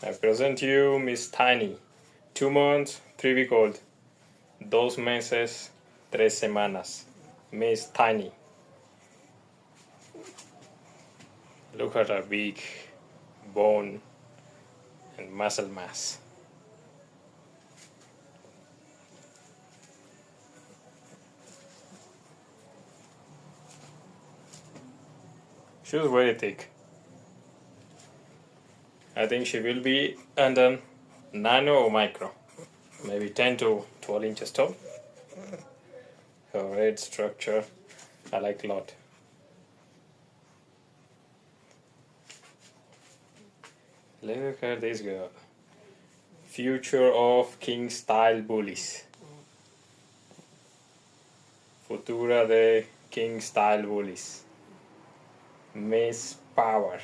I present you Miss Tiny, 2 months, 3 weeks old. 2 meses, 3 semanas. Miss Tiny. Look at her big bone and muscle mass. She's very thick. I think she will be under nano or micro, maybe 10 to 12 inches tall. Her red structure, I like a lot. Look at this girl. Future of King Style Bullies. Futura de King Style Bullies. Miss Power.